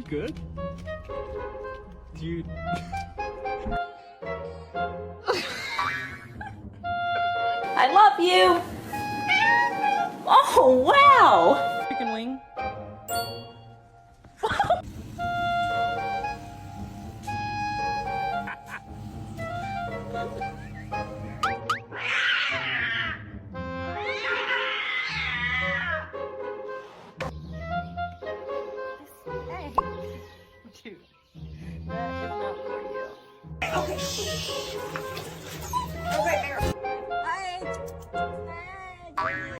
good? Do you... I love you! Oh, wow! Chicken wing? Hey, dude, that is not for you. Okay, shh. Okay, there.